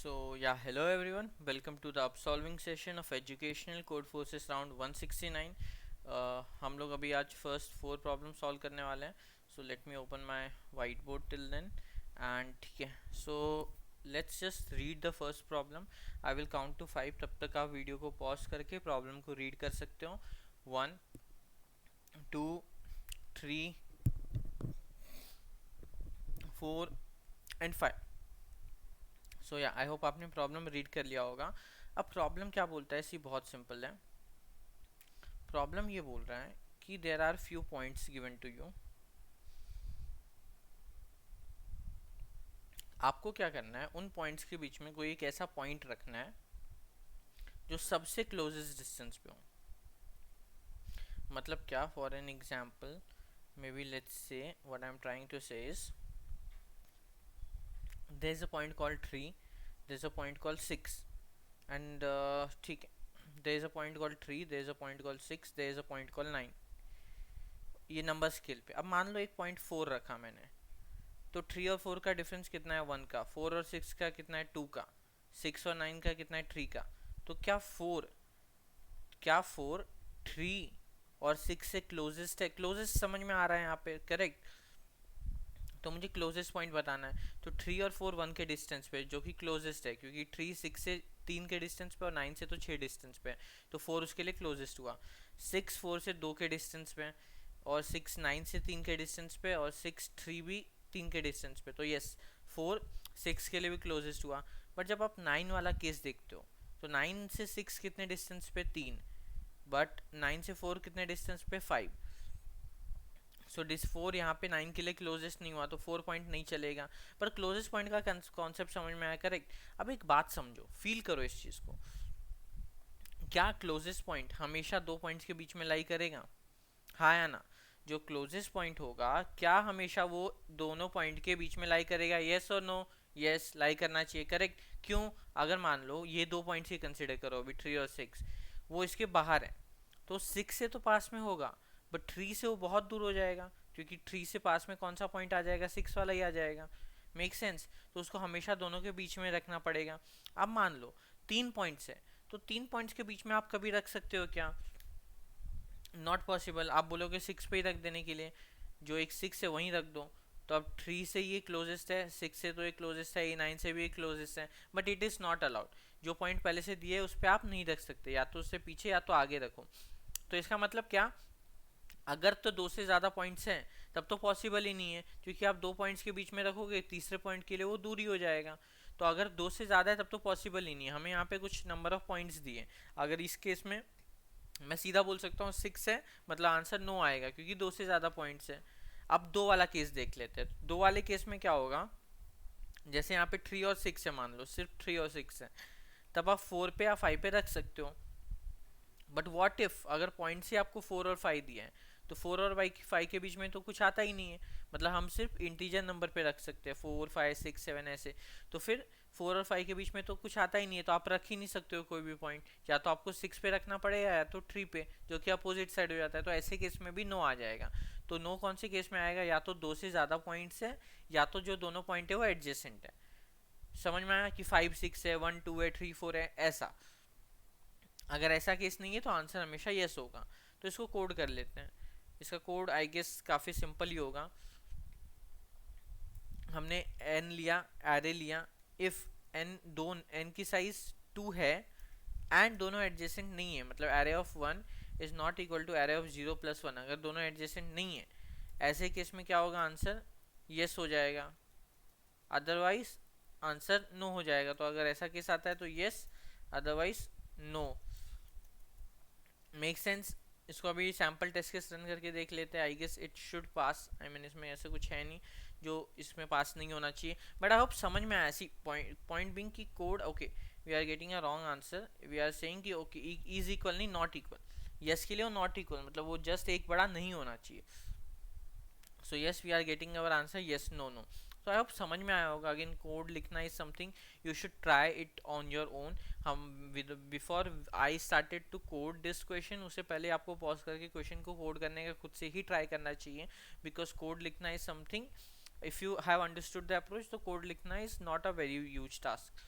So yeah, hello everyone. Welcome to the upsolving session of Educational Code Forces round 169. हम लोग अभी आज first 4 problem solve करने वाले हैं. So let me open my white board till then. And ठीक है, so let's just read the first problem. I will count to 5. तब तक आप वीडियो को पॉज करके प्रॉब्लम को रीड कर सकते हो. 1, 2, 3, 4 एंड 5. सो या आई होप आपने प्रॉब्लम रीड कर लिया होगा. अब प्रॉब्लम क्या बोलता है, इसी बहुत सिंपल है. प्रॉब्लम ये बोल रहा है कि there are few points given to you. आपको क्या करना है, उन पॉइंट्स के बीच में कोई एक ऐसा पॉइंट रखना है जो सबसे क्लोजेस्ट डिस्टेंस पे हो. मतलब क्या, for an example maybe let's say what I am trying to say is there is a point called 3, there is a point called 6 and ठीक है, there is a point called 3, there is a point called 6, there is a point called 9. ये number scale पे. अब मान लो एक point 4 रखा मैंने, तो 3 और 4 का डिफरेंस कितना है, 1 का. 4 और 6 का कितना है, 2 का. 6 और 9 का कितना है, 3 का. तो क्या फोर 3 और 6 से क्लोजेस्ट है. क्लोजेस्ट समझ में आ रहा है यहाँ पे, करेक्ट. तो मुझे क्लोजेस्ट पॉइंट बताना है. तो 3 और 4 1 के डिस्टेंस पे, जो कि क्लोजेस्ट है, क्योंकि 3 6 से 3 के डिस्टेंस पे और 9 से तो 6 डिस्टेंस पे है. तो 4 उसके लिए क्लोजेस्ट हुआ. 6 4 से 2 के डिस्टेंस पे, और 6 9 से 3 के डिस्टेंस पे, और 6 3 भी 3 के डिस्टेंस पे. तो यस, 4 6 के लिए भी क्लोजेस्ट हुआ. बट जब आप 9 वाला केस देखते हो, तो 9 से 6 कितने डिस्टेंस पे, 3. बट 9 से 4 कितने डिस्टेंस पे, 5. सो डिस 4 यहाँ पे 9 के लिए क्लोजेस्ट नहीं हुआ, तो 4 पॉइंट नहीं चलेगा. पर क्लोजेस्ट पॉइंट का कॉन्सेप्ट समझ में आया, करेक्ट. अब एक बात समझो, फील करो इस चीज़ को. क्या क्लोजेस्ट पॉइंट हमेशा दो पॉइंट्स के बीच में लाई करेगा, हाँ या ना? जो क्लोजेस्ट पॉइंट होगा, क्या हमेशा वो दोनों पॉइंट के बीच में लाई करेगा, येस और नो? यस, लाई करना चाहिए, करेक्ट. क्यों? अगर मान लो ये दो पॉइंट्स ही कंसिडर करो अभी, 3 और 6, वो इसके बाहर है, तो 6 से तो पास में होगा, बट 3 से वो बहुत दूर हो जाएगा, क्योंकि 3 से पास में कौन सा पॉइंट आ जाएगा, 6 वाला ही आ जाएगा. Make sense? तो उसको हमेशा दोनों के बीच में रखना पड़ेगा. अब मान लो 3 पॉइंट्स है, तो 3 पॉइंट्स के बीच में आप कभी रख सकते हो क्या? Not possible. आप बोलोगे 6 पे ही रख देने के लिए, जो एक 6 है वहीं रख दो. तो अब 3 से ये क्लोजेस्ट है, 6 से तो ये क्लोजेस्ट है, ये 9 से भी ये क्लोजेस्ट है, but it is not allowed. जो पॉइंट पहले से दिए उस पर आप नहीं रख सकते, या तो उससे पीछे या तो आगे रखो. तो इसका मतलब क्या, अगर तो दो से ज़्यादा पॉइंट्स हैं तब तो पॉसिबल ही नहीं है, क्योंकि आप दो पॉइंट्स के बीच में रखोगे, तीसरे पॉइंट के लिए वो दूरी हो जाएगा. तो अगर दो से ज़्यादा है तब तो पॉसिबल ही नहीं है. हमें यहाँ पे कुछ नंबर ऑफ पॉइंट्स दिए. अगर इस केस में मैं सीधा बोल सकता हूँ 6 है, मतलब आंसर नो आएगा, क्योंकि दो से ज़्यादा पॉइंट्स है. अब दो वाला केस देख लेते हैं. दो वाले केस में क्या होगा, जैसे यहाँ पे 3 और 6 है, मान लो सिर्फ 3 और 6 है, तब आप 4 पे या 5 पे रख सकते हो. बट व्हाट इफ अगर पॉइंट से आपको 4 और 5 दिया है, तो 4 और 5 के बीच में तो कुछ आता ही नहीं है, मतलब हम सिर्फ इंटीजर नंबर पे रख सकते हैं, 4 5 6 7 ऐसे. तो फिर 4 और 5 के बीच में तो कुछ आता ही नहीं है, तो आप रख ही नहीं सकते हो कोई भी पॉइंट. या तो आपको 6 पे रखना पड़ेगा, या तो 3 पे, जो कि अपोजिट साइड हो जाता है. तो ऐसे केस में भी नो आ जाएगा. तो नो कौन से केस में आएगा, या तो दो से ज़्यादा पॉइंट्स है, या तो जो दोनों पॉइंट है वो एडजेसेंट है. समझ में आया कि 5 6 है, 1 2 है, 3 4 है, ऐसा. अगर ऐसा केस नहीं है तो आंसर हमेशा यस होगा. तो इसको कोड कर लेते हैं. इसका कोड आई गेस काफ़ी सिंपल ही होगा. हमने एन लिया, एरे लिया. इफ़ एन दो एन की साइज 2 है एंड दोनों एडजेसेंट नहीं है, मतलब array of 1 is not equal to array of 0 plus 1, अगर दोनों एडजेसेंट नहीं है, ऐसे केस में क्या होगा, आंसर यस हो जाएगा. अदरवाइज आंसर नो हो जाएगा. तो अगर ऐसा केस आता है तो yes, otherwise no. Make sense? इसको अभी सैम्पल टेस्ट केस रन करके देख लेते हैं. I guess it should pass. I mean इसमें ऐसे कुछ है नहीं जो इसमें पास नहीं होना चाहिए, बट आई होप समझ में आया. ऐसी पॉइंट बिंग की कोड, okay we are getting a wrong answer. We are saying कि ओके इज इक्वल नहीं, नॉट इक्वल. यस के लिए वो नॉट इक्वल, मतलब वो जस्ट एक बड़ा नहीं होना चाहिए. So yes, we are getting our answer yes no no. तो आई होप समझ में आया होगा. अगेन कोड लिखना is something you should try it on your own. Hmm before I started to code this question, उससे पहले आपको pause करके क्वेश्चन को कोड करने का खुद से ही ट्राई करना चाहिए, बिकॉज कोड लिखना is something, if you have understood the approach, तो कोड लिखना is not a very huge task.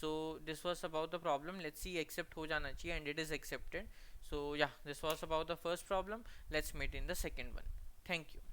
So this was about the problem, let's see accept हो जाना चाहिए, and it is accepted. So yeah, this was about the first problem. Let's meet in the second one. Thank you.